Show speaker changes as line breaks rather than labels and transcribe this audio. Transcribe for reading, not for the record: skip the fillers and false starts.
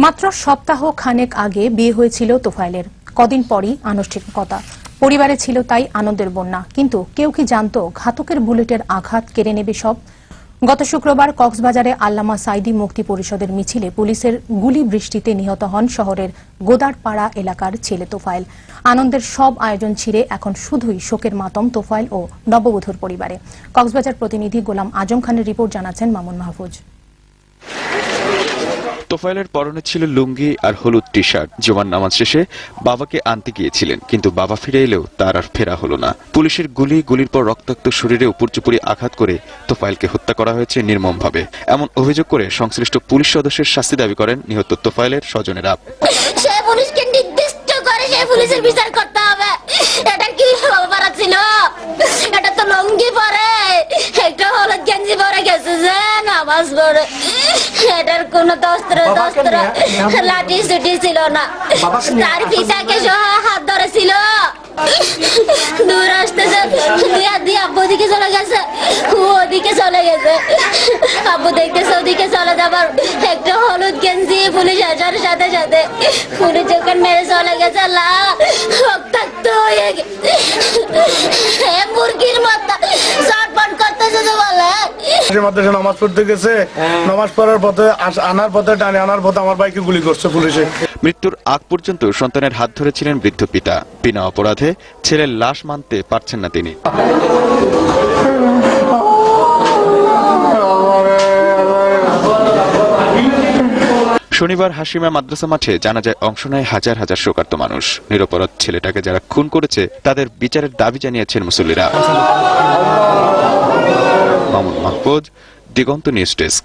মাত্র সপ্তাহ খানেক আগে বিয়ে হয়েছিল তোফায়েলের। কদিন পরই আনুষ্ঠানিকতা। পরিবারে ছিল তাই আনন্দের বন্যা। কিন্তু কেউ কি জানতো ঘাতকের বুলেটের আঘাত কেড়ে নেবে সব? গত শুক্রবার কক্সবাজারে আল্লামা সাঈদী মুক্তি পরিষদের মিছিলে পুলিশের গুলি বৃষ্টিতে নিহত হন শহরের গোদারপাড়া এলাকার ছেলে তোফায়েল। আনন্দের সব আয়োজন ছিঁড়ে এখন শুধুই শোকের মাতম তোফায়েল ও নববধূর পরিবারে। কক্সবাজার প্রতিনিধি গোলাম আজম খানের রিপোর্ট জানাচ্ছেন মামুন মাহফুজ।
তোফায়েলের পরনে ছিল লুঙ্গি আর হলুদ টি শার্ট। জুমার নামাজ শেষে বাবাকে আনতে গিয়েছিলেন, কিন্তু বাবা ফিরে এলেও তার আর ফেরা হলো না। পুলিশের গুলির পর রক্তাক্ত শরীরে উপর্যুপরি আঘাত করে তোফায়েলকে হত্যা করা হয়েছে নির্মমভাবে। এমন অভিযোগ করে সংশ্লিষ্ট পুলিশ সদস্যের শাস্তি দাবি করেন নিহত তোফায়েলের স্বজনেরা।
পুলিশকে নির্দিষ্ট করে সেই পুলিশের বিচার করতে হবে। এটা কি অপরাধ ছিল? এটা তো লুঙ্গি পরে, একটা হলুদ গেঞ্জি পরে গেছে যে নামাজ পড়ে। এটার কোন দস্ত্র লাঠি সুটি ছিল না। তার পিতাকে হাত ধরেছিল। দূর আসতেছে আব্বু ওদিকে চলে গেছে, ওদিকে চলে গেছে। আব্বু দেখতেছে ওদিকে চলে যাবার একটা হলুদ গেঞ্জি পুলিশ আসার সাথে সাথে পুলিশ যখন মেরে চলে গেছে রক্তাক্ত হয়ে মুরগির মতো চটপট করতেছে। তো বলে
মাদ্রাসা নামাজ পড়তে গেছে, নামাজ পড়ার পথে আনার পথে টানে আনার পথে আমার ভাইকে গুলি করছে পুলিশে।
মৃত্যুর আগ পর্যন্ত সন্তানের হাত ধরেছিলেন বৃদ্ধ পিতা। বিনা অপরাধে ছেলের লাশ মানতে পারছেন না তিনি। শনিবার হাশিমা মাদ্রাসা মাঠে জানাজায় অংশ নেয় হাজার হাজার শোকার্ত মানুষ। নিরপরাধ ছেলেটাকে যারা খুন করেছে তাদের বিচারের দাবি জানিয়েছেন মুসল্লিরা। মামুন মাহফুজ, দিগন্ত নিউজ ডেস্ক।